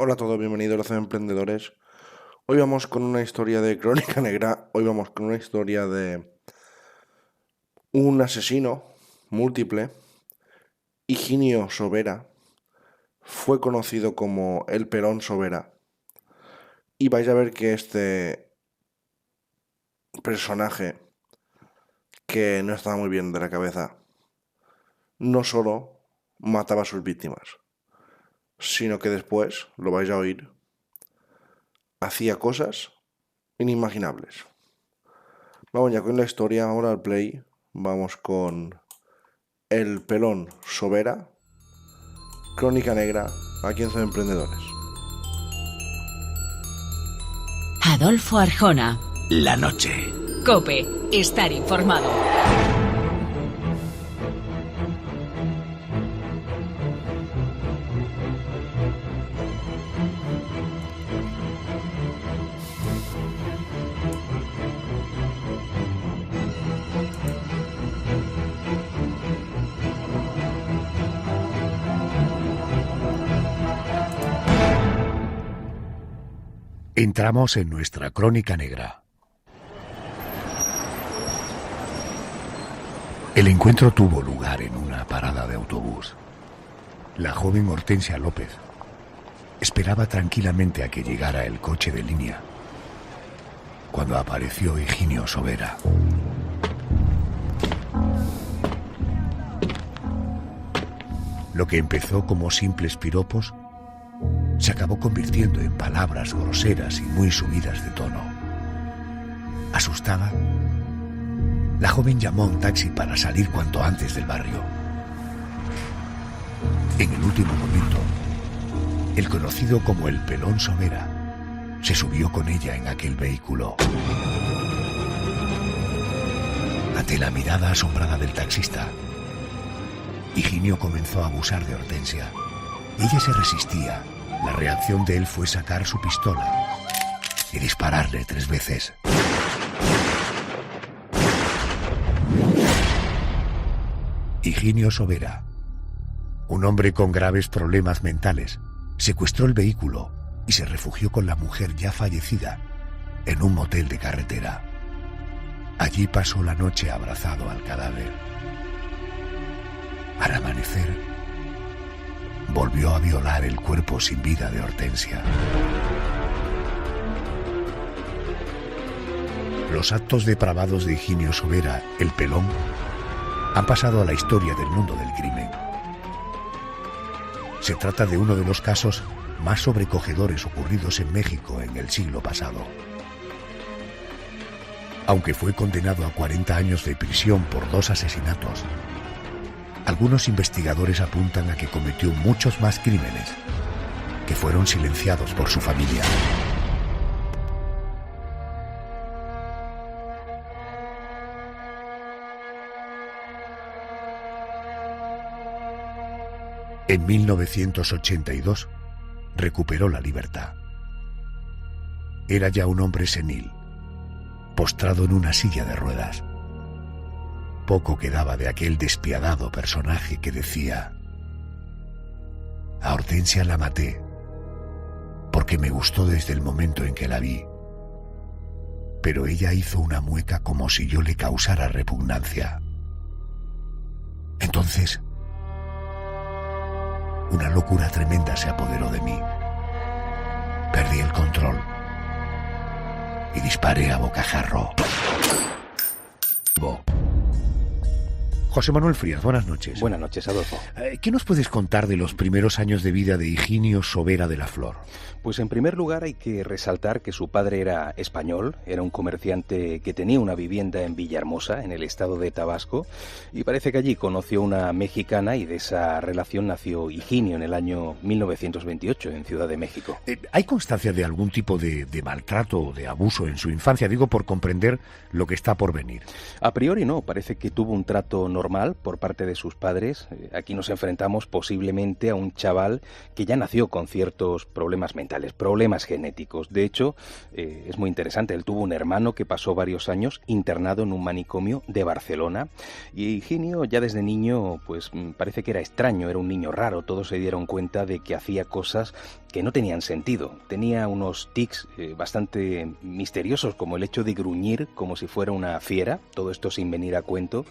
Hola a todos, bienvenidos a los emprendedores. Hoy vamos con una historia de Crónica Negra. Hoy vamos con una historia de un asesino múltiple. Higinio Sobera fue conocido como el Pelón Sobera. Y vais a ver que este personaje, que no estaba muy bien de la cabeza, no solo mataba a sus víctimas, sino que después, lo vais a oír, hacía cosas inimaginables. Vamos ya con la historia, ahora al play. Vamos con El Pelón Sobera, Crónica Negra, aquí en Son Emprendedores. Adolfo Arjona. La noche. COPE. Estar informado. Entramos en nuestra crónica negra. El encuentro tuvo lugar en una parada de autobús. La joven Hortensia López esperaba tranquilamente a que llegara el coche de línea, cuando apareció Higinio Sobera. Lo que empezó como simples piropos se acabó convirtiendo en palabras groseras y muy subidas de tono. Asustada, la joven llamó a un taxi para salir cuanto antes del barrio. En el último momento, el conocido como el Pelón Sobera se subió con ella en aquel vehículo. Ante la mirada asombrada del taxista, Higinio comenzó a abusar de Hortensia. Ella se resistía. La reacción de él fue sacar su pistola y dispararle 3 veces. Higinio Sobera, un hombre con graves problemas mentales, secuestró el vehículo y se refugió con la mujer ya fallecida en un motel de carretera. Allí pasó la noche abrazado al cadáver. Al amanecer, volvió a violar el cuerpo sin vida de Hortensia. Los actos depravados de Higinio Sobera, el Pelón, han pasado a la historia del mundo del crimen. Se trata de uno de los casos más sobrecogedores ocurridos en México en el siglo pasado. Aunque fue condenado a 40 años de prisión por 2 asesinatos, algunos investigadores apuntan a que cometió muchos más crímenes que fueron silenciados por su familia. En 1982 recuperó la libertad. Era ya un hombre senil, postrado en una silla de ruedas. Poco quedaba de aquel despiadado personaje que decía: a Hortensia la maté porque me gustó desde el momento en que la vi, pero ella hizo una mueca como si yo le causara repugnancia. Entonces, una locura tremenda se apoderó de mí. Perdí el control y disparé a bocajarro. José Manuel Frías, buenas noches. Buenas noches, Adolfo. ¿Qué nos puedes contar de los primeros años de vida de Higinio Sobera de la Flor? Pues en primer lugar hay que resaltar que su padre era español, era un comerciante que tenía una vivienda en Villahermosa, en el estado de Tabasco, y parece que allí conoció una mexicana y de esa relación nació Higinio en el año 1928 en Ciudad de México. ¿Hay constancia de algún tipo de maltrato o de abuso en su infancia? Digo, por comprender lo que está por venir. A priori no, parece que tuvo un trato normal por parte de sus padres. Aquí nos enfrentamos posiblemente a un chaval que ya nació con ciertos problemas mentales, problemas genéticos. De hecho, es muy interesante, él tuvo un hermano que pasó varios años internado en un manicomio de Barcelona, y Higinio ya desde niño pues parece que era extraño, era un niño raro. Todos se dieron cuenta de que hacía cosas que no tenían sentido. Tenía unos tics bastante misteriosos, como el hecho de gruñir como si fuera una fiera, todo esto sin venir a cuento,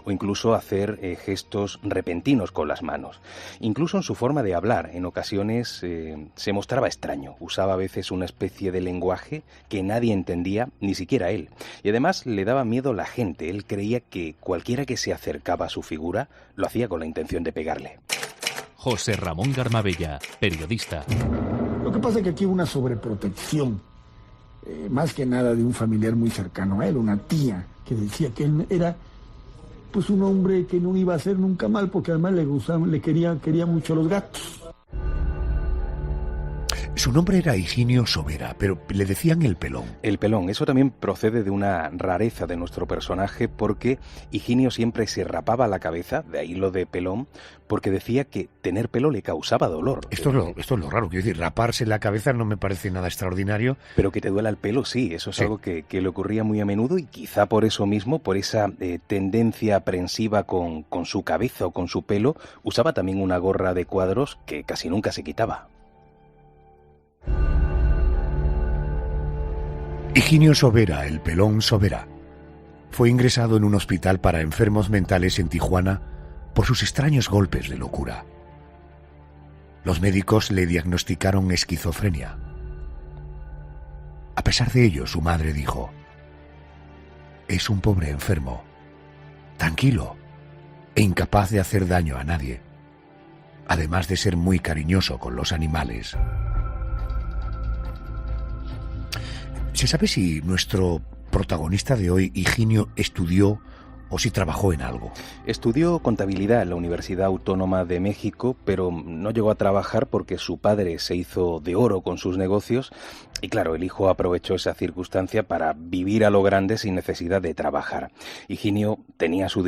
o incluso hacer gestos repentinos con las manos. Incluso en su forma de hablar, en ocasiones se mostraba extraño, usaba a veces una especie de lenguaje que nadie entendía, ni siquiera él. Y además le daba miedo la gente, él creía que cualquiera que se acercaba a su figura lo hacía con la intención de pegarle. José Ramón Garmabella, periodista. Lo que pasa es que aquí hubo una sobreprotección, más que nada de un familiar muy cercano a él, una tía, que decía que él era pues un hombre que no iba a hacer nunca mal, porque además quería mucho los gatos. Su nombre era Higinio Sobera, pero le decían el Pelón. El Pelón, eso también procede de una rareza de nuestro personaje, porque Higinio siempre se rapaba la cabeza, de ahí lo de Pelón, porque decía que tener pelo le causaba dolor. Esto es lo raro, quiero decir, raparse la cabeza no me parece nada extraordinario. Pero que te duela el pelo, sí, eso es algo que le ocurría muy a menudo, y quizá por eso mismo, por esa tendencia aprensiva con su cabeza o con su pelo, usaba también una gorra de cuadros que casi nunca se quitaba. Higinio Sobera, el Pelón Sobera, fue ingresado en un hospital para enfermos mentales en Tijuana por sus extraños golpes de locura. Los médicos le diagnosticaron esquizofrenia. A pesar de ello, su madre dijo: es un pobre enfermo, tranquilo e incapaz de hacer daño a nadie, además de ser muy cariñoso con los animales. ¿Se sabe si nuestro protagonista de hoy, Higinio, estudió o si trabajó en algo? Estudió contabilidad en la Universidad Autónoma de México, pero no llegó a trabajar porque su padre se hizo de oro con sus negocios y claro, el hijo aprovechó esa circunstancia para vivir a lo grande sin necesidad de trabajar. Higinio tenía a su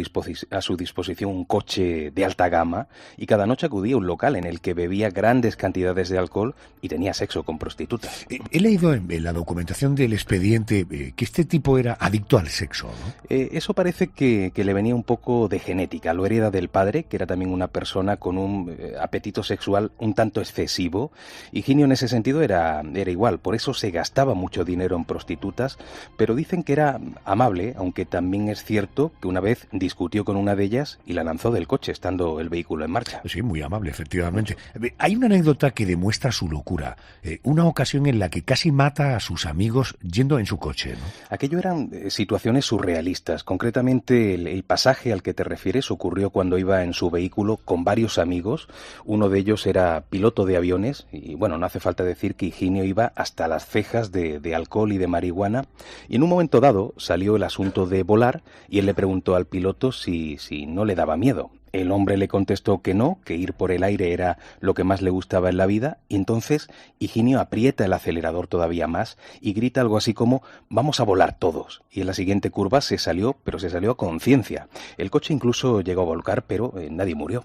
disposición un coche de alta gama y cada noche acudía a un local en el que bebía grandes cantidades de alcohol y tenía sexo con prostitutas. He leído en la documentación del expediente que este tipo era adicto al sexo, ¿no? Eso parece que le venía un poco de genética, lo hereda del padre, que era también una persona con un apetito sexual un tanto excesivo. Higinio en ese sentido era igual, por eso se gastaba mucho dinero en prostitutas, pero dicen que era amable, aunque también es cierto que una vez discutió con una de ellas y la lanzó del coche estando el vehículo en marcha. Sí, muy amable, efectivamente. Hay una anécdota que demuestra su locura, una ocasión en la que casi mata a sus amigos yendo en su coche, ¿no? Aquello eran situaciones surrealistas. Concretamente el pasaje al que te refieres ocurrió cuando iba en su vehículo con varios amigos. Uno de ellos era piloto de aviones y bueno, no hace falta decir que Higinio iba hasta las cejas de alcohol y de marihuana, y en un momento dado salió el asunto de volar y él le preguntó al piloto si no le daba miedo. El hombre le contestó que no, que ir por el aire era lo que más le gustaba en la vida, y entonces Higinio aprieta el acelerador todavía más y grita algo así como «vamos a volar todos», y en la siguiente curva se salió a conciencia. El coche incluso llegó a volcar, pero nadie murió.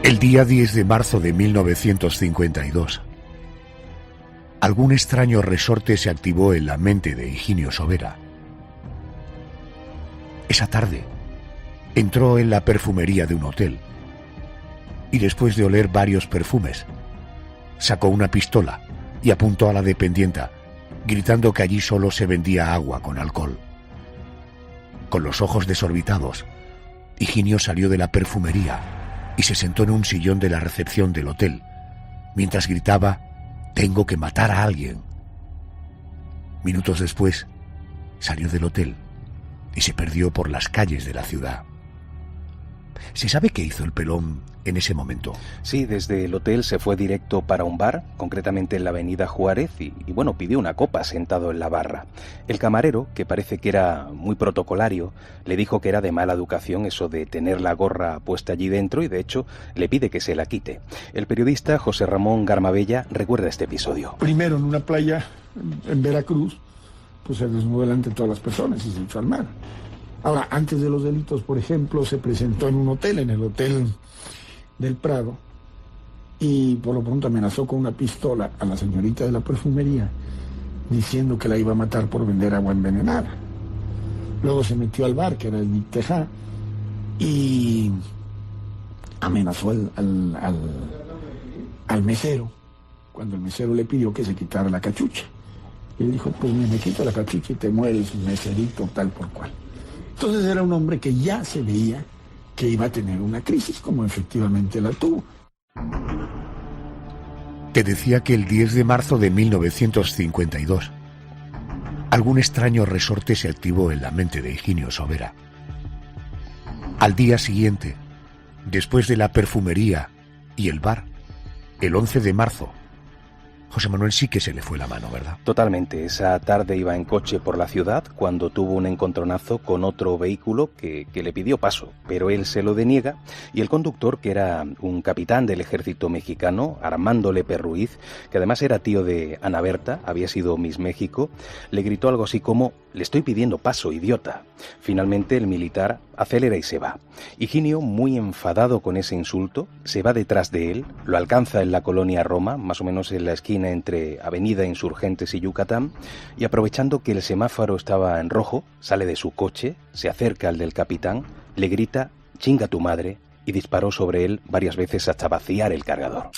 El día 10 de marzo de 1952, algún extraño resorte se activó en la mente de Higinio Sobera. Esa tarde, entró en la perfumería de un hotel y después de oler varios perfumes, sacó una pistola y apuntó a la dependienta, gritando que allí solo se vendía agua con alcohol. Con los ojos desorbitados, Higinio salió de la perfumería y se sentó en un sillón de la recepción del hotel, mientras gritaba «tengo que matar a alguien». Minutos después, salió del hotel y se perdió por las calles de la ciudad. ¿Se sabe qué hizo el Pelón en ese momento? Sí, desde el hotel se fue directo para un bar, concretamente en la avenida Juárez, y bueno, pidió una copa sentado en la barra. El camarero, que parece que era muy protocolario, le dijo que era de mala educación eso de tener la gorra puesta allí dentro y de hecho le pide que se la quite. El periodista José Ramón Garmabella recuerda este episodio. Primero en una playa en Veracruz, pues se desnudó delante de todas las personas y se echó al mar. Ahora, antes de los delitos, por ejemplo, se presentó en un hotel, en el Hotel del Prado, y por lo pronto amenazó con una pistola a la señorita de la perfumería, diciendo que la iba a matar por vender agua envenenada. Luego se metió al bar, que era el Nick Teja, y amenazó al mesero, cuando el mesero le pidió que se quitara la cachucha. Y él dijo, pues me quito la cachucha y te mueres, meserito, tal por cual. Entonces era un hombre que ya se veía que iba a tener una crisis, como efectivamente la tuvo. Te decía que el 10 de marzo de 1952, algún extraño resorte se activó en la mente de Higinio Sobera. Al día siguiente, después de la perfumería y el bar, el 11 de marzo, José Manuel sí que se le fue la mano, ¿verdad? Totalmente. Esa tarde iba en coche por la ciudad cuando tuvo un encontronazo con otro vehículo que le pidió paso, pero él se lo deniega y el conductor, que era un capitán del ejército mexicano, Armando Lepe Ruiz, que además era tío de Ana Berta, había sido Miss México, le gritó algo así como: «Le estoy pidiendo paso, idiota». Finalmente el militar acelera y se va. Higinio, muy enfadado con ese insulto, se va detrás de él, lo alcanza en la colonia Roma, más o menos en la esquina entre Avenida Insurgentes y Yucatán, y aprovechando que el semáforo estaba en rojo, sale de su coche, se acerca al del capitán, le grita «chinga tu madre» y disparó sobre él varias veces hasta vaciar el cargador.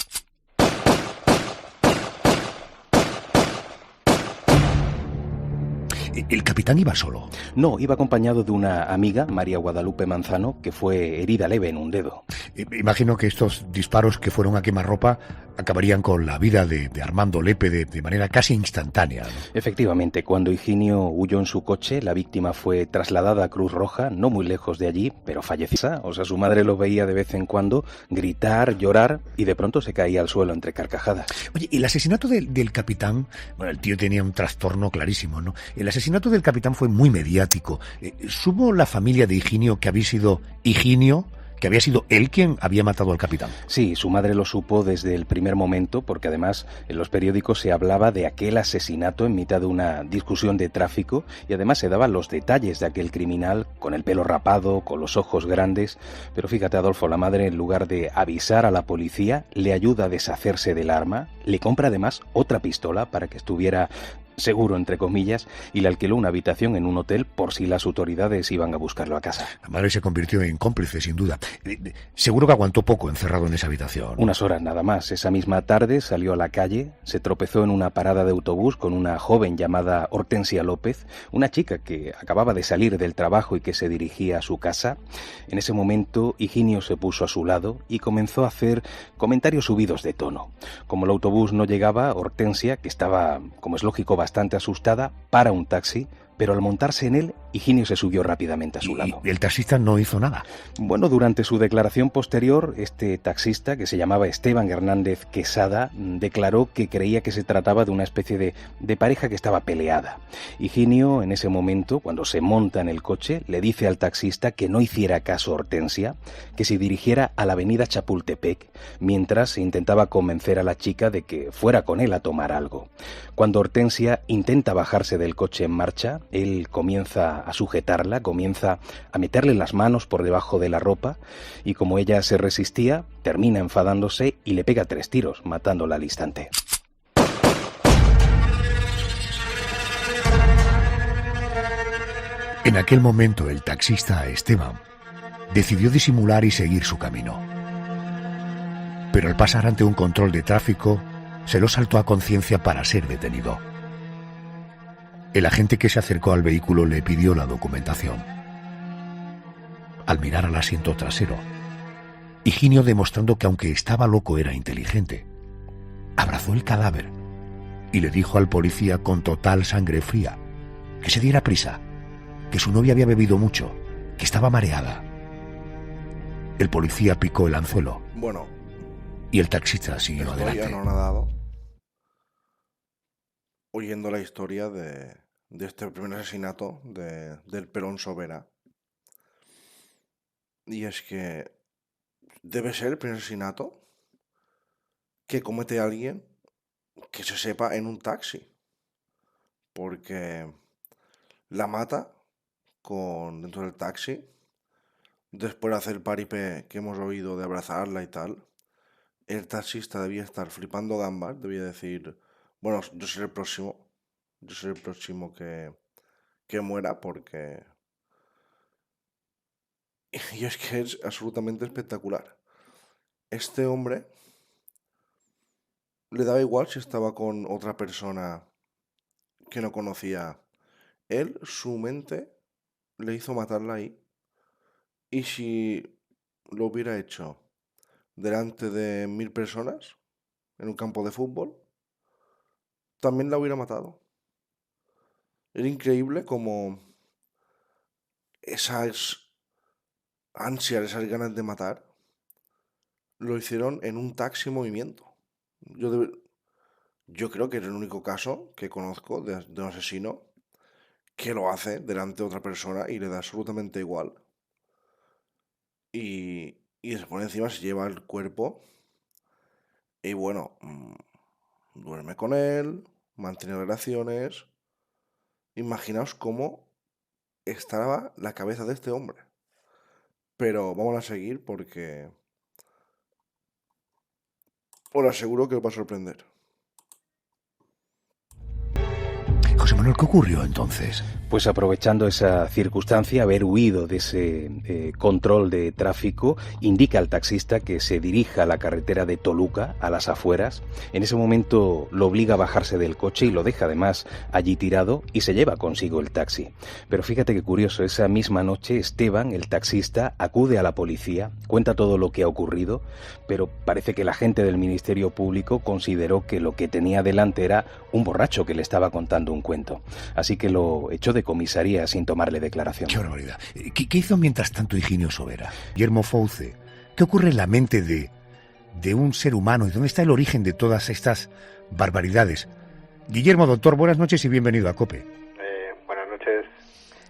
¿El capitán iba solo? No, iba acompañado de una amiga, María Guadalupe Manzano, que fue herida leve en un dedo. Imagino que estos disparos que fueron a quemarropa acabarían con la vida de Armando Lepe de manera casi instantánea, ¿no? Efectivamente, cuando Higinio huyó en su coche, la víctima fue trasladada a Cruz Roja, no muy lejos de allí, pero fallecida. O sea, su madre lo veía de vez en cuando gritar, llorar, y de pronto se caía al suelo entre carcajadas. Oye, el asesinato del capitán, bueno, el tío tenía un trastorno clarísimo, ¿no? El asesinato del capitán fue muy mediático. ¿Supo la familia de Higinio que había sido Higinio, que había sido él quien había matado al capitán? Sí, su madre lo supo desde el primer momento, porque además en los periódicos se hablaba de aquel asesinato en mitad de una discusión de tráfico, y además se daban los detalles de aquel criminal con el pelo rapado, con los ojos grandes. Pero fíjate, Adolfo, la madre, en lugar de avisar a la policía, le ayuda a deshacerse del arma, le compra además otra pistola para que estuviera seguro, entre comillas, y le alquiló una habitación en un hotel por si las autoridades iban a buscarlo a casa. La madre se convirtió en cómplice, sin duda. Seguro que aguantó poco encerrado en esa habitación, ¿no? Unas horas nada más. Esa misma tarde salió a la calle, se tropezó en una parada de autobús con una joven llamada Hortensia López, una chica que acababa de salir del trabajo y que se dirigía a su casa. En ese momento, Higinio se puso a su lado y comenzó a hacer comentarios subidos de tono. Como el autobús no llegaba, Hortensia, que estaba, como es lógico, bastante asustada, para un taxi, pero al montarse en él, Higinio se subió rápidamente a su lado. ¿Y el taxista no hizo nada? Bueno, durante su declaración posterior, este taxista, que se llamaba Esteban Hernández Quesada, declaró que creía que se trataba de una especie de pareja que estaba peleada. Higinio, en ese momento, cuando se monta en el coche, le dice al taxista que no hiciera caso a Hortensia, que se dirigiera a la avenida Chapultepec, mientras intentaba convencer a la chica de que fuera con él a tomar algo. Cuando Hortensia intenta bajarse del coche en marcha, él comienza a sujetarla, comienza a meterle las manos por debajo de la ropa, y como ella se resistía, termina enfadándose y le pega 3 tiros, matándola al instante. En aquel momento el taxista Esteban decidió disimular y seguir su camino. Pero al pasar ante un control de tráfico, se lo saltó a conciencia para ser detenido. El agente que se acercó al vehículo le pidió la documentación. Al mirar al asiento trasero, Higinio, demostrando que aunque estaba loco era inteligente, abrazó el cadáver y le dijo al policía con total sangre fría que se diera prisa, que su novia había bebido mucho, que estaba mareada. El policía picó el anzuelo. Bueno, y el taxista siguió adelante. Estoy anonadado oyendo la historia de este primer asesinato del Perón Sobera. Y es que debe ser el primer asesinato que comete alguien que se sepa en un taxi. Porque la mata dentro del taxi, después de hacer el paripé que hemos oído de abrazarla y tal. El taxista debía estar flipando gambas, debía decir, bueno, yo soy el próximo que muera porque... Y es que es absolutamente espectacular. Este hombre le daba igual si estaba con otra persona que no conocía. Él, su mente, le hizo matarla ahí. Y si lo hubiera hecho delante de 1000 personas en un campo de fútbol, también la hubiera matado. Era increíble como esas ansias, esas ganas de matar, lo hicieron en un taxi en movimiento. Yo creo que es el único caso que conozco de un asesino que lo hace delante de otra persona y le da absolutamente igual. Y después encima se lleva el cuerpo y bueno, duerme con él, mantiene relaciones. Imaginaos cómo estaba la cabeza de este hombre. Pero vamos a seguir porque os aseguro que os va a sorprender. José Manuel, ¿qué ocurrió entonces? Pues aprovechando esa circunstancia, haber huido de ese control de tráfico, indica al taxista que se dirija a la carretera de Toluca, a las afueras. En ese momento lo obliga a bajarse del coche y lo deja además allí tirado y se lleva consigo el taxi. Pero fíjate qué curioso, esa misma noche Esteban, el taxista, acude a la policía, cuenta todo lo que ha ocurrido, pero parece que el agente del Ministerio Público consideró que lo que tenía delante era un borracho que le estaba contando un cuento. Así que lo echó de comisaría sin tomarle declaración. ¡Qué barbaridad! ¿Qué hizo mientras tanto Higinio Sobera? Guillermo Fauce, ¿qué ocurre en la mente de un ser humano y dónde está el origen de todas estas barbaridades? Guillermo, doctor, buenas noches y bienvenido a COPE. Buenas noches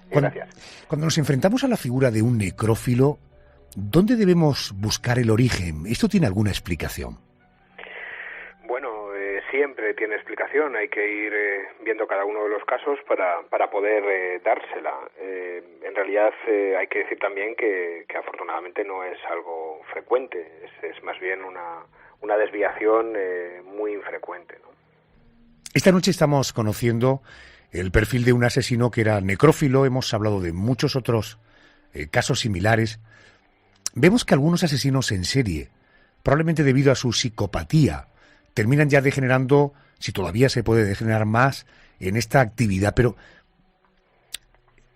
y gracias. Cuando nos enfrentamos a la figura de un necrófilo, ¿dónde debemos buscar el origen? ¿Esto tiene alguna explicación? Bueno, siempre tiene explicación. Hay que ir viendo cada uno de los casos para poder dársela. En realidad hay que decir también que afortunadamente no es algo frecuente. Es más bien una desviación muy infrecuente, ¿no? Esta noche estamos conociendo el perfil de un asesino que era necrófilo. Hemos hablado de muchos otros casos similares. Vemos que algunos asesinos en serie, probablemente debido a su psicopatía, terminan ya degenerando, si todavía se puede degenerar más, en esta actividad. Pero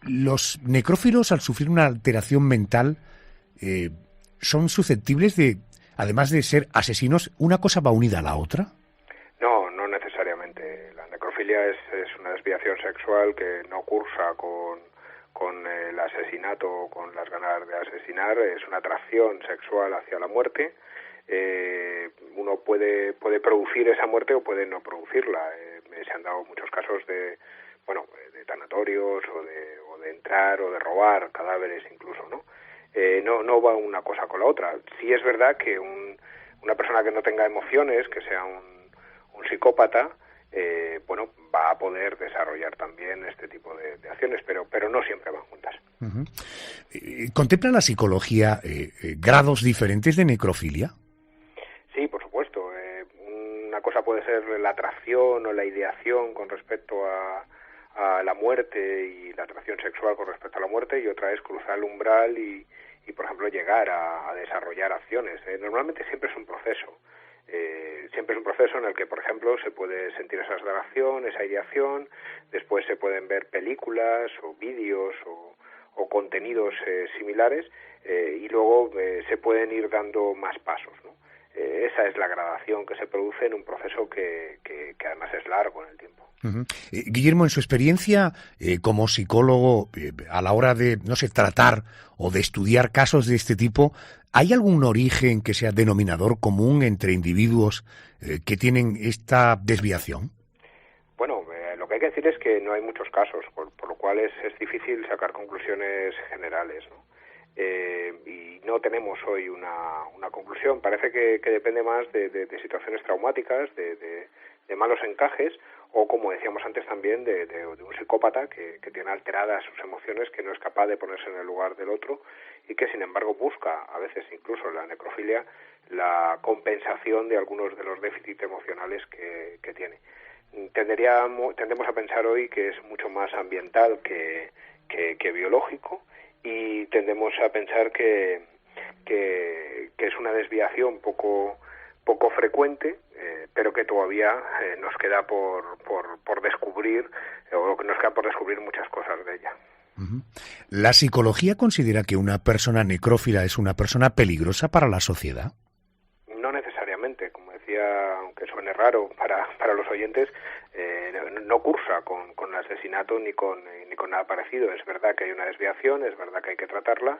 los necrófilos, al sufrir una alteración mental, son susceptibles de, además de ser asesinos, ¿una cosa va unida a la otra? No necesariamente. La necrofilia es una desviación sexual que no cursa con el asesinato o con las ganas de asesinar. Es una atracción sexual hacia la muerte. Uno puede producir esa muerte o puede no producirla. Se han dado muchos casos de tanatorios o de entrar o de robar cadáveres incluso, ¿no? No va una cosa con la otra. Sí es verdad que una persona que no tenga emociones, que sea un psicópata, va a poder desarrollar también este tipo de acciones, pero no siempre van juntas. Uh-huh. ¿Contempla la psicología grados diferentes de necrofilia? Sí, por supuesto. Una cosa puede ser la atracción o la ideación con respecto a la muerte y la atracción sexual con respecto a la muerte, y otra es cruzar el umbral y por ejemplo, llegar a desarrollar acciones. Normalmente siempre es un proceso. Siempre es un proceso en el que, por ejemplo, se puede sentir esa atracción, esa ideación, después se pueden ver películas o vídeos o contenidos similares y luego se pueden ir dando más pasos, ¿no? Esa es la gradación que se produce en un proceso que además es largo en el tiempo. Uh-huh. Guillermo, en su experiencia como psicólogo, a la hora de, tratar o de estudiar casos de este tipo, ¿hay algún origen que sea denominador común entre individuos que tienen esta desviación? Bueno, lo que hay que decir es que no hay muchos casos, por lo cual es difícil sacar conclusiones generales, ¿no? Y no tenemos hoy una conclusión. Parece que depende más de situaciones traumáticas, de malos encajes, o como decíamos antes también de un psicópata que tiene alteradas sus emociones, que no es capaz de ponerse en el lugar del otro y que sin embargo busca, a veces incluso en la necrofilia, la compensación de algunos de los déficits emocionales que tiene. Tendemos a pensar hoy que es mucho más ambiental que biológico, y tendemos a pensar que es una desviación poco frecuente, pero que todavía nos queda por descubrir, o que nos queda por descubrir muchas cosas de ella. ¿La psicología considera que una persona necrófila es una persona peligrosa para la sociedad? No necesariamente, como decía, aunque suene raro para los oyentes, no cursa con asesinato ni con nada parecido. Es verdad que hay una desviación, es verdad que hay que tratarla,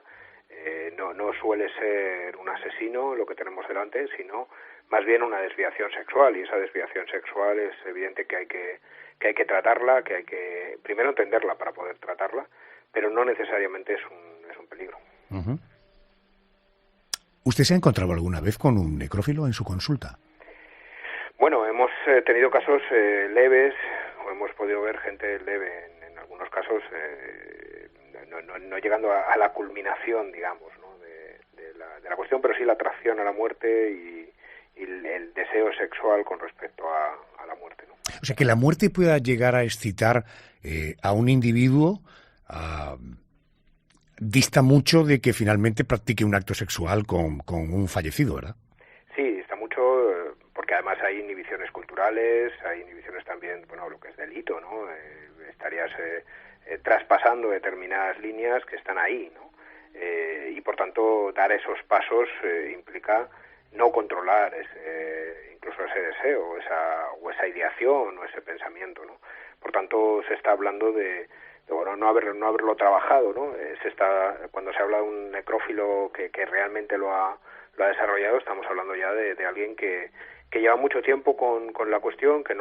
no suele ser un asesino lo que tenemos delante, sino más bien una desviación sexual, y esa desviación sexual es evidente que hay que tratarla, que hay que primero entenderla para poder tratarla, pero no necesariamente es un peligro. Uh-huh. ¿Usted se ha encontrado alguna vez con un necrófilo en su consulta? Bueno, hemos tenido casos leves, o hemos podido ver gente leve en algunos casos, no llegando a la culminación, digamos, ¿no? de la cuestión, pero sí la atracción a la muerte y el deseo sexual con respecto a la muerte, ¿no? O sea, que la muerte pueda llegar a excitar a un individuo dista mucho de que finalmente practique un acto sexual con un fallecido, ¿verdad? Sí, está mucho, porque además hay inhibiciones culturales, hay inhibiciones también, bueno, lo que es delito, ¿no? Estarías traspasando determinadas líneas que están ahí, ¿no? Y por tanto dar esos pasos implica no controlar incluso ese deseo o esa ideación o ese pensamiento, ¿no? Por tanto se está hablando de bueno, no haberlo trabajado, ¿no? Cuando se habla de un necrófilo que realmente lo ha desarrollado, estamos hablando ya de alguien que lleva mucho tiempo con la cuestión, que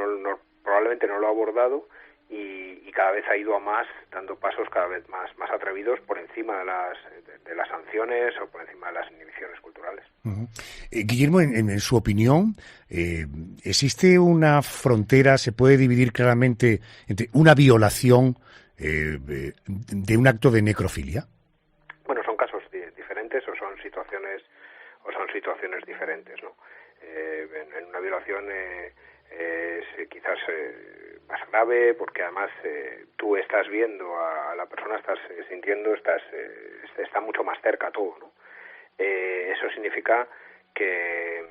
probablemente no lo ha abordado y cada vez ha ido a más, dando pasos cada vez más atrevidos por encima de las sanciones o por encima de las inhibiciones culturales. Uh-huh. Guillermo, en su opinión, ¿existe una frontera, se puede dividir claramente entre una violación de un acto de necrofilia? Bueno, son casos diferentes o son situaciones diferentes, ¿no? En una violación es quizás más grave, porque además tú estás viendo a la persona, estás sintiendo, está mucho más cerca todo, ¿no? Eso significa que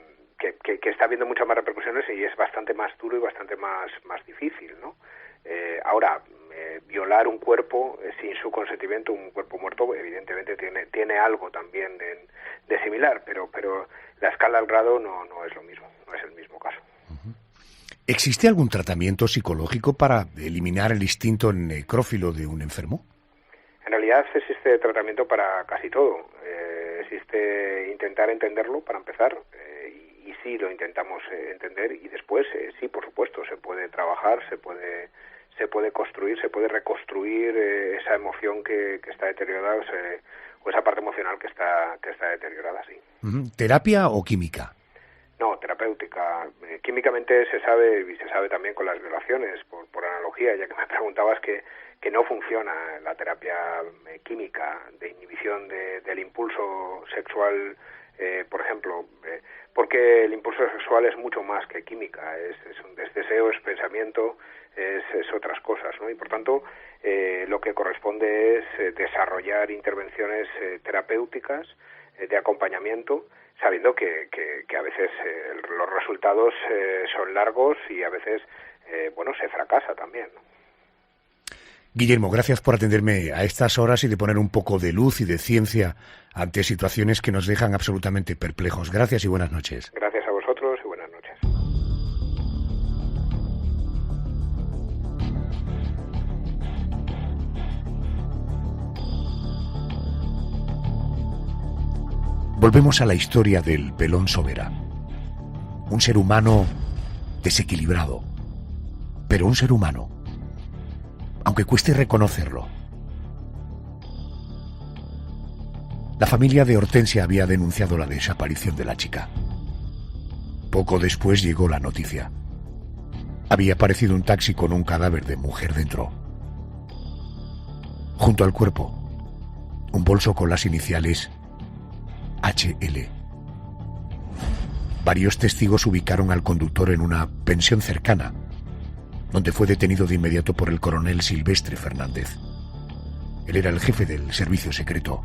está habiendo muchas más repercusiones y es bastante más duro y bastante más difícil, ¿no? Ahora, violar un cuerpo sin su consentimiento, un cuerpo muerto, evidentemente tiene algo también de similar, pero la escala al grado no es lo mismo, no es el mismo caso. ¿Existe algún tratamiento psicológico para eliminar el instinto necrófilo de un enfermo? En realidad existe tratamiento para casi todo. Existe intentar entenderlo para empezar, y sí lo intentamos entender, y después sí, por supuesto, se puede trabajar, se puede construir, se puede reconstruir esa emoción que está deteriorada, o esa parte emocional que está deteriorada, sí. ¿Terapia o química? No, terapéutica. Químicamente se sabe, y se sabe también con las violaciones, por analogía, ya que me preguntabas que no funciona la terapia química de inhibición del impulso sexual, por ejemplo, porque el impulso sexual es mucho más que química, es un deseo, es pensamiento, es otras cosas, ¿no? Y por tanto, lo que corresponde es desarrollar intervenciones terapéuticas de acompañamiento, sabiendo que a veces los resultados son largos y a veces se fracasa también, ¿no? Guillermo, gracias por atenderme a estas horas y de poner un poco de luz y de ciencia ante situaciones que nos dejan absolutamente perplejos. Gracias y buenas noches. Gracias a vosotros y buenas noches. Volvemos a la historia del Pelón Sobera. Un ser humano desequilibrado, pero un ser humano, aunque cueste reconocerlo. La familia de Hortensia había denunciado la desaparición de la chica. Poco después llegó la noticia. había aparecido un taxi con un cadáver de mujer dentro. Junto al cuerpo, un bolso con las iniciales HL. Varios testigos ubicaron al conductor en una pensión cercana, donde fue detenido de inmediato por el coronel Silvestre Fernández. Él era el jefe del servicio secreto.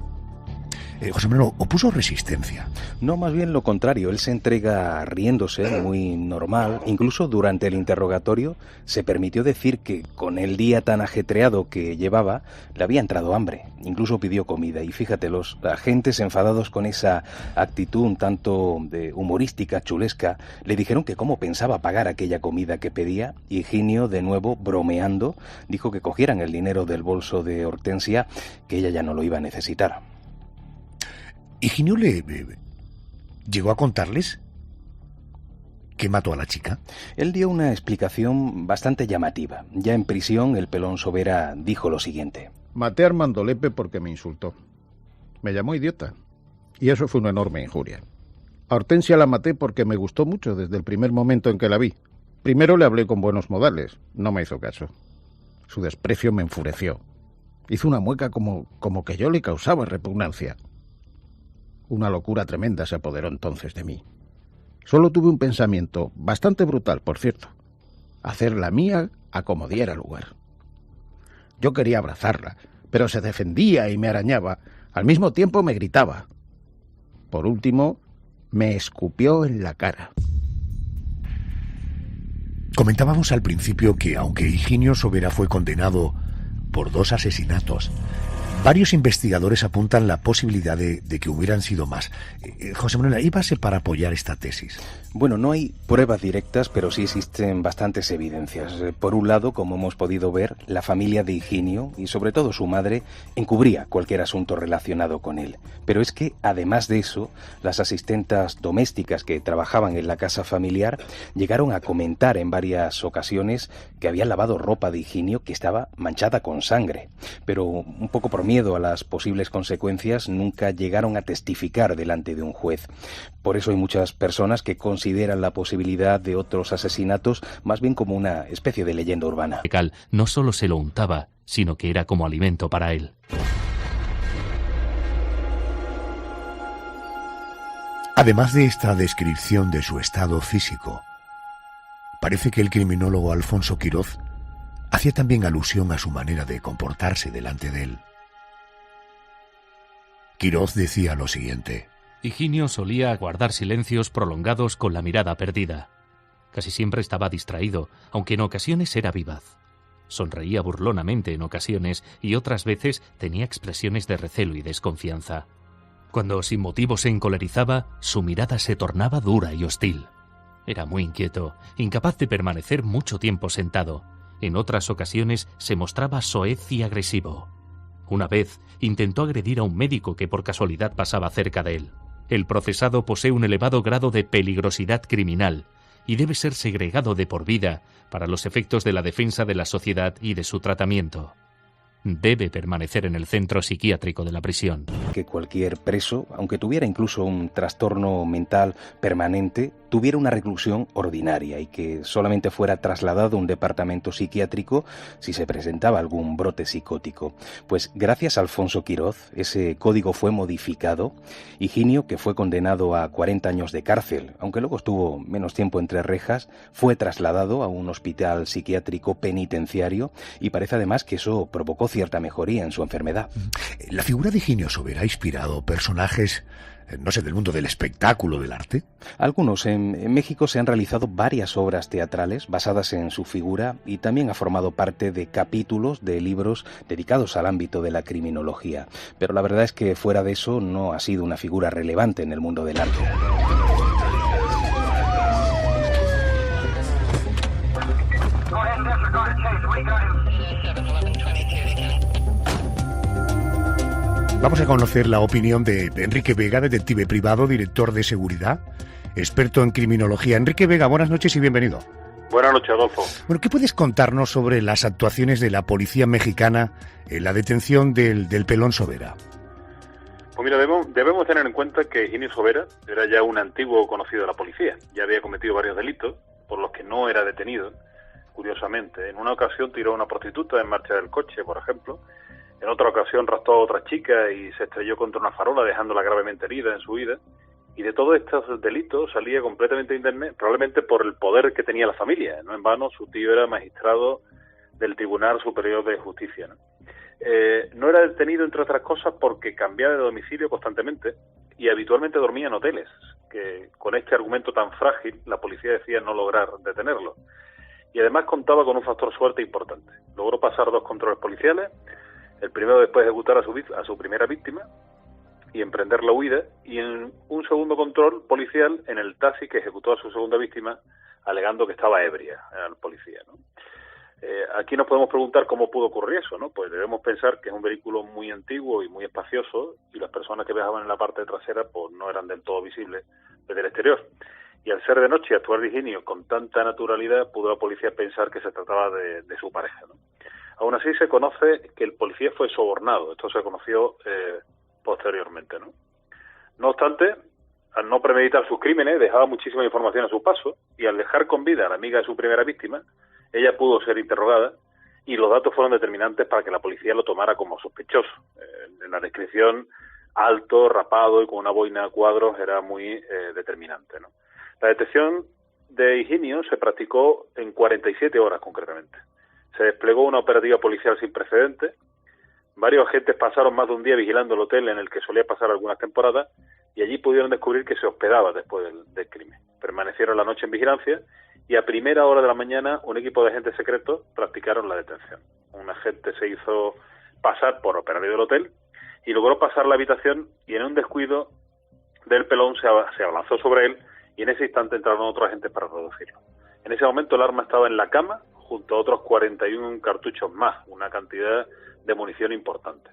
José Manuel, ¿opuso resistencia? No, más bien lo contrario. Él se entrega riéndose, muy normal. Incluso durante el interrogatorio se permitió decir que con el día tan ajetreado que llevaba le había entrado hambre. Incluso pidió comida. Y fíjate, los agentes enfadados con esa actitud un tanto de humorística, chulesca, le dijeron que cómo pensaba pagar aquella comida que pedía. Y Higinio, de nuevo, bromeando, dijo que cogieran el dinero del bolso de Hortensia, que ella ya no lo iba a necesitar. ¿Higinio le llegó a contarles que mató a la chica? Él dio una explicación bastante llamativa. Ya en prisión, el pelón Sobera dijo lo siguiente. Maté a Armando Lepe porque me insultó. Me llamó idiota. Y eso fue una enorme injuria. A Hortensia la maté porque me gustó mucho desde el primer momento en que la vi. Primero le hablé con buenos modales. No me hizo caso. Su desprecio me enfureció. Hizo una mueca como que yo le causaba repugnancia. Una locura tremenda se apoderó entonces de mí. Solo tuve un pensamiento, bastante brutal, por cierto. Hacer la mía a como diera lugar. Yo quería abrazarla, pero se defendía y me arañaba. Al mismo tiempo me gritaba. Por último, me escupió en la cara. Comentábamos al principio que, aunque Higinio Sobera fue condenado por 2 asesinatos, varios investigadores apuntan la posibilidad de que hubieran sido más. José Manuel, ¿hay base para apoyar esta tesis? Bueno, no hay pruebas directas, pero sí existen bastantes evidencias. Por un lado, como hemos podido ver, la familia de Higinio, y sobre todo su madre, encubría cualquier asunto relacionado con él. Pero es que, además de eso, las asistentas domésticas que trabajaban en la casa familiar llegaron a comentar en varias ocasiones que habían lavado ropa de Higinio que estaba manchada con sangre. Pero un poco por miedo a las posibles consecuencias, nunca llegaron a testificar delante de un juez. Por eso hay muchas personas que consideran la posibilidad de otros asesinatos más bien como una especie de leyenda urbana. No solo se lo untaba, sino que era como alimento para él. Además de esta descripción de su estado físico, parece que el criminólogo Alfonso Quiroz hacía también alusión a su manera de comportarse delante de él. Quiroz decía lo siguiente. Higinio solía guardar silencios prolongados con la mirada perdida. Casi siempre estaba distraído, aunque en ocasiones era vivaz. Sonreía burlonamente en ocasiones y otras veces tenía expresiones de recelo y desconfianza. Cuando sin motivo se encolerizaba, su mirada se tornaba dura y hostil. Era muy inquieto, incapaz de permanecer mucho tiempo sentado. En otras ocasiones se mostraba soez y agresivo. Una vez intentó agredir a un médico que por casualidad pasaba cerca de él. El procesado posee un elevado grado de peligrosidad criminal y debe ser segregado de por vida para los efectos de la defensa de la sociedad y de su tratamiento. Debe permanecer en el centro psiquiátrico de la prisión. Que cualquier preso, aunque tuviera incluso un trastorno mental permanente, tuviera una reclusión ordinaria y que solamente fuera trasladado a un departamento psiquiátrico si se presentaba algún brote psicótico. Pues gracias a Alfonso Quiroz, ese código fue modificado. Higinio, que fue condenado a 40 años de cárcel, aunque luego estuvo menos tiempo entre rejas, fue trasladado a un hospital psiquiátrico penitenciario y parece además que eso provocó cierta mejoría en su enfermedad. ¿La figura de Higinio Sobera ha inspirado personajes, no sé, del mundo del espectáculo, del arte? Algunos. En México se han realizado varias obras teatrales basadas en su figura y también ha formado parte de capítulos de libros dedicados al ámbito de la criminología. Pero la verdad es que fuera de eso no ha sido una figura relevante en el mundo del arte. Vamos a conocer la opinión de Enrique Vega, detective privado, director de seguridad, experto en criminología. Enrique Vega, buenas noches y bienvenido. Buenas noches, Adolfo. Bueno, ¿qué puedes contarnos sobre las actuaciones de la policía mexicana en la detención del pelón Sobera? Pues mira, debemos tener en cuenta que Higinio Sobera era ya un antiguo conocido de la policía. Ya había cometido varios delitos por los que no era detenido curiosamente. En una ocasión tiró a una prostituta en marcha del coche, por ejemplo. En otra ocasión raptó a otra chica y se estrelló contra una farola, dejándola gravemente herida en su huida. Y de todos estos delitos salía completamente indemne, probablemente por el poder que tenía la familia. No en vano, su tío era magistrado del Tribunal Superior de Justicia, ¿no? No era detenido, entre otras cosas, porque cambiaba de domicilio constantemente y habitualmente dormía en hoteles, que con este argumento tan frágil la policía decía no lograr detenerlo. Y además contaba con un factor suerte importante. Logró pasar 2 controles policiales, el primero después de ejecutar a su primera víctima y emprender la huida, y en un segundo control policial en el taxi que ejecutó a su segunda víctima, alegando que estaba ebria al policía, ¿no? Aquí nos podemos preguntar cómo pudo ocurrir eso, ¿no? Pues debemos pensar que es un vehículo muy antiguo y muy espacioso, y las personas que viajaban en la parte trasera pues no eran del todo visibles desde el exterior. Y al ser de noche y actuar de ingenio con tanta naturalidad, pudo la policía pensar que se trataba de su pareja, ¿no? Aún así se conoce que el policía fue sobornado. Esto se conoció posteriormente, ¿no? No obstante, al no premeditar sus crímenes, dejaba muchísima información a su paso, y al dejar con vida a la amiga de su primera víctima, ella pudo ser interrogada y los datos fueron determinantes para que la policía lo tomara como sospechoso. En la descripción, alto, rapado y con una boina a cuadros era muy determinante, ¿no? La detección de Higinio se practicó en 47 horas concretamente. Se desplegó una operativa policial sin precedentes. Varios agentes pasaron más de un día vigilando el hotel en el que solía pasar algunas temporadas y allí pudieron descubrir que se hospedaba después del crimen. Permanecieron la noche en vigilancia y a primera hora de la mañana un equipo de agentes secretos practicaron la detención. Un agente se hizo pasar por operario del hotel y logró pasar la habitación, y en un descuido del pelón se abalanzó sobre él, y en ese instante entraron otros agentes para reducirlo. En ese momento el arma estaba en la cama junto a otros 41 cartuchos más, una cantidad de munición importante.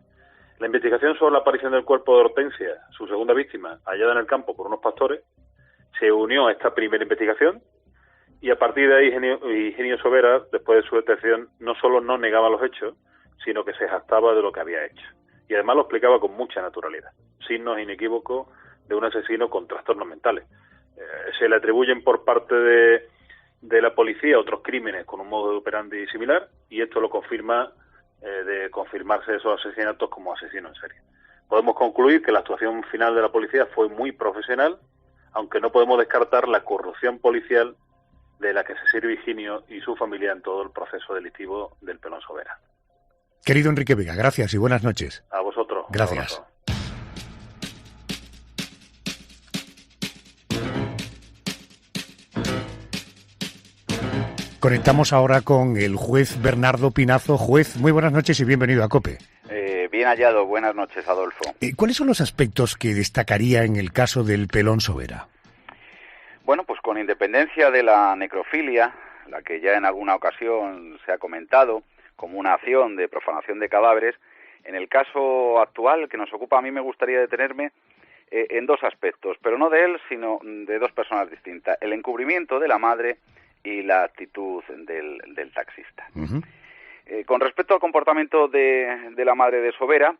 La investigación sobre la aparición del cuerpo de Hortensia, su segunda víctima, hallada en el campo por unos pastores, se unió a esta primera investigación, y a partir de ahí Higinio Sobera, después de su detención, no solo no negaba los hechos, sino que se jactaba de lo que había hecho. Y además lo explicaba con mucha naturalidad. Signos inequívocos de un asesino con trastornos mentales. Se le atribuyen por parte de la policía otros crímenes con un modo de operandi similar, y esto lo confirma de confirmarse esos asesinatos como asesino en serie. Podemos concluir que la actuación final de la policía fue muy profesional, aunque no podemos descartar la corrupción policial de la que se sirve Higinio y su familia en todo el proceso delictivo del Pelón Sobera. Querido Enrique Vega, gracias y buenas noches. A vosotros. Gracias. Conectamos ahora con el juez Bernardo Pinazo. Juez, muy buenas noches y bienvenido a COPE. Bien hallado, buenas noches, Adolfo. ¿Cuáles son los aspectos que destacaría en el caso del Pelón Sobera? Bueno, pues con independencia de la necrofilia, la que ya en alguna ocasión se ha comentado como una acción de profanación de cadáveres, en el caso actual que nos ocupa, a mí me gustaría detenerme en 2 aspectos, pero no de él, sino de 2 personas distintas: el encubrimiento de la madre y la actitud del taxista. Uh-huh. Con respecto al comportamiento de la madre de Sobera,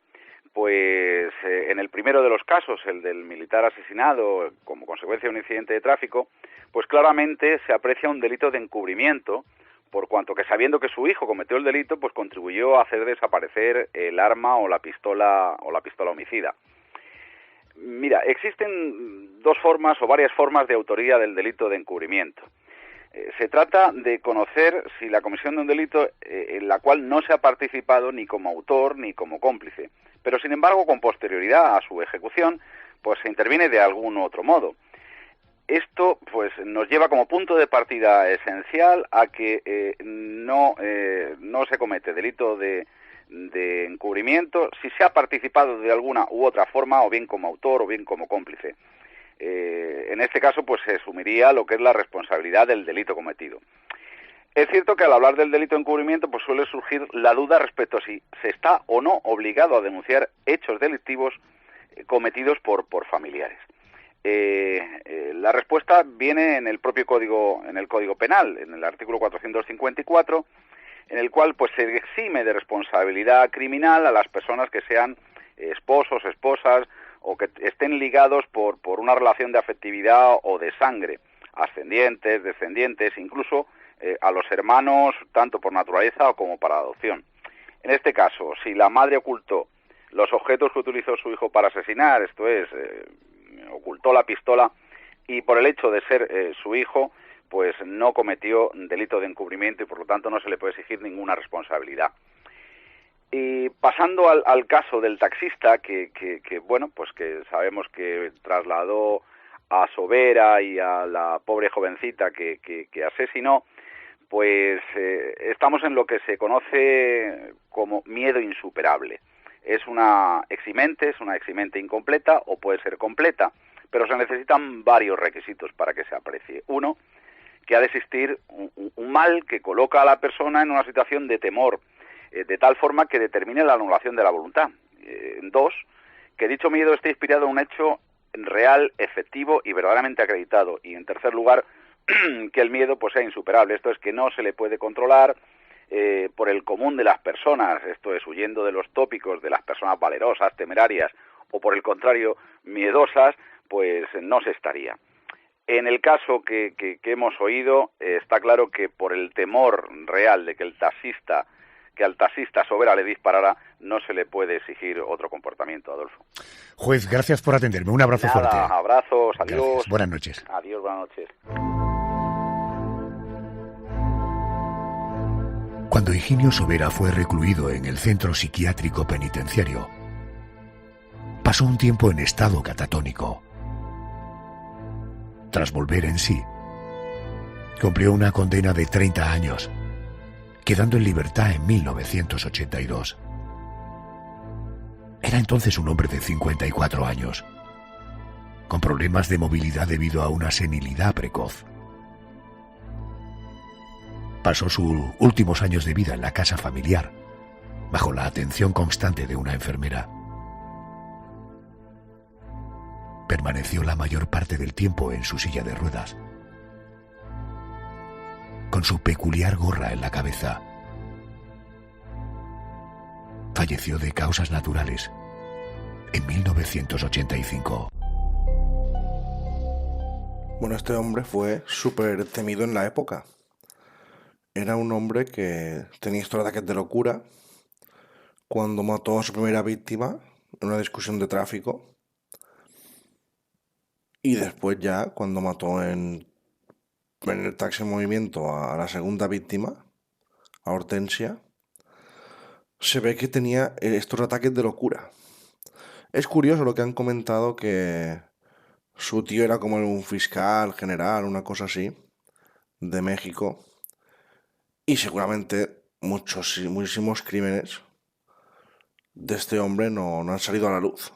pues en el primero de los casos, el del militar asesinado como consecuencia de un incidente de tráfico, pues claramente se aprecia un delito de encubrimiento, por cuanto que, sabiendo que su hijo cometió el delito, pues contribuyó a hacer desaparecer el arma o la pistola homicida. Mira, existen 2 formas o varias formas de autoría del delito de encubrimiento. Se trata de conocer si la comisión de un delito en la cual no se ha participado ni como autor ni como cómplice, pero sin embargo con posterioridad a su ejecución pues se interviene de algún otro modo. Esto pues nos lleva como punto de partida esencial a que no se comete delito de encubrimiento si se ha participado de alguna u otra forma, o bien como autor o bien como cómplice. En este caso pues se asumiría lo que es la responsabilidad del delito cometido. Es cierto que al hablar del delito de encubrimiento pues suele surgir la duda respecto a si se está o no obligado a denunciar hechos delictivos cometidos por familiares. La respuesta viene en el propio código penal, en el artículo 454, en el cual pues se exime de responsabilidad criminal a las personas que sean esposos, esposas, o que estén ligados por una relación de afectividad o de sangre, ascendientes, descendientes, incluso a los hermanos tanto por naturaleza como para adopción. En este caso, si la madre ocultó los objetos que utilizó su hijo para asesinar, esto es, ocultó la pistola, y por el hecho de ser su hijo, pues no cometió delito de encubrimiento y por lo tanto no se le puede exigir ninguna responsabilidad. Y pasando al caso del taxista, que bueno, pues que sabemos que trasladó a Sobera y a la pobre jovencita que asesinó, pues estamos en lo que se conoce como miedo insuperable. Es una eximente incompleta o puede ser completa, pero se necesitan varios requisitos para que se aprecie. Uno, que ha de existir un mal que coloca a la persona en una situación de temor, de tal forma que determine la anulación de la voluntad. Dos, que dicho miedo esté inspirado en un hecho real, efectivo y verdaderamente acreditado. Y en tercer lugar, que el miedo pues sea insuperable. Esto es que no se le puede controlar por el común de las personas, esto es huyendo de los tópicos de las personas valerosas, temerarias o por el contrario miedosas, pues no se estaría. En el caso que hemos oído, está claro que por el temor real de que al taxista Sobera le disparara, no se le puede exigir otro comportamiento, Adolfo. Juez, gracias por atenderme. Un abrazo fuerte. Abrazos, adiós. Gracias. Buenas noches. Adiós, buenas noches. Cuando Higinio Sobera fue recluido en el centro psiquiátrico penitenciario, pasó un tiempo en estado catatónico. Tras volver en sí, cumplió una condena de 30 años, quedando en libertad en 1982. Era entonces un hombre de 54 años, con problemas de movilidad debido a una senilidad precoz. Pasó sus últimos años de vida en la casa familiar, bajo la atención constante de una enfermera. Permaneció la mayor parte del tiempo en su silla de ruedas, con su peculiar gorra en la cabeza. Falleció de causas naturales en 1985. Bueno, este hombre fue súper temido en la época. Era un hombre que tenía estos ataques de locura cuando mató a su primera víctima en una discusión de tráfico. Y después ya, cuando mató en el taxi en movimiento a la segunda víctima, a Hortensia, se ve que tenía estos ataques de locura. Es curioso lo que han comentado, que su tío era como un fiscal general, una cosa así, de México. Y seguramente muchísimos crímenes de este hombre no han salido a la luz.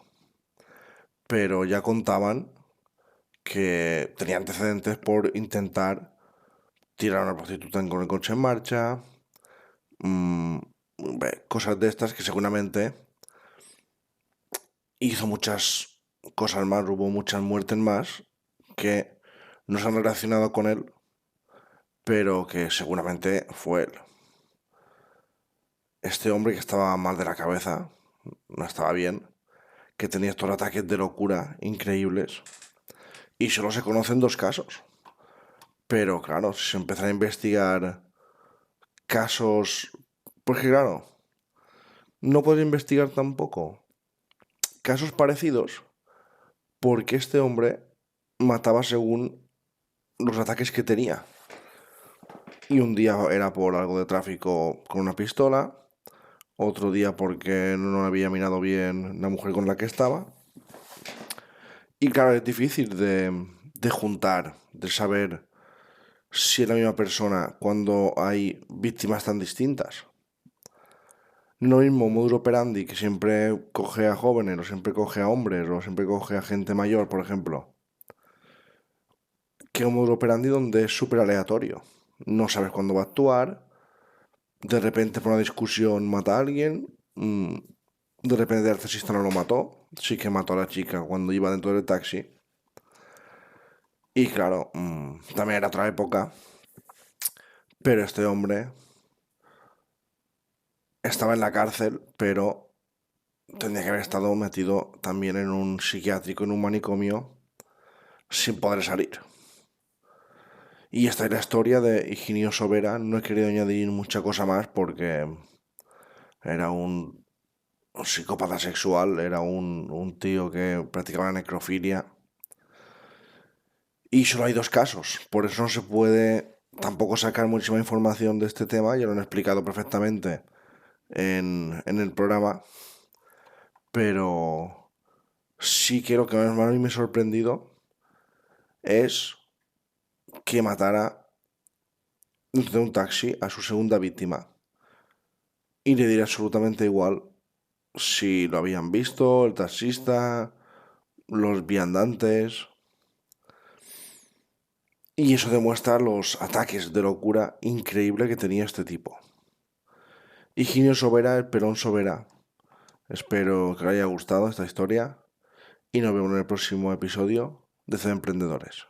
Pero ya contaban que tenía antecedentes por intentar tirar a una prostituta con el coche en marcha, cosas de estas que seguramente hizo muchas cosas más, hubo muchas muertes más que no se han relacionado con él, pero que seguramente fue él. Este hombre que estaba mal de la cabeza, no estaba bien, que tenía estos ataques de locura increíbles, y solo se conocen 2 casos. Pero claro, si se empiezan a investigar casos, porque claro, no puede investigar tampoco casos parecidos, porque este hombre mataba según los ataques que tenía. Y un día era por algo de tráfico con una pistola, otro día porque no había mirado bien la mujer con la que estaba. Y claro, es difícil de juntar, de saber si es la misma persona cuando hay víctimas tan distintas. No es lo mismo modus operandi, que siempre coge a jóvenes, o siempre coge a hombres, o siempre coge a gente mayor, por ejemplo, que un modus operandi donde es súper aleatorio. No sabes cuándo va a actuar, de repente por una discusión mata a alguien, de repente el taxista no lo mató, sí que mató a la chica cuando iba dentro del taxi. Y claro, también era otra época, pero este hombre estaba en la cárcel, pero tendría que haber estado metido también en un psiquiátrico, en un manicomio, sin poder salir. Y esta es la historia de Higinio Sobera. No he querido añadir mucha cosa más porque era un psicópata sexual, era un tío que practicaba la necrofilia. Y solo hay 2 casos, por eso no se puede tampoco sacar muchísima información de este tema, ya lo han explicado perfectamente en el programa, pero sí que lo que más a mí me ha sorprendido es que matara de un taxi a su segunda víctima. Y le diría absolutamente igual si lo habían visto, el taxista, los viandantes. Y eso demuestra los ataques de locura increíble que tenía este tipo. Higinio Sobera, el Perón Sobera. Espero que os haya gustado esta historia y nos vemos en el próximo episodio de C Emprendedores.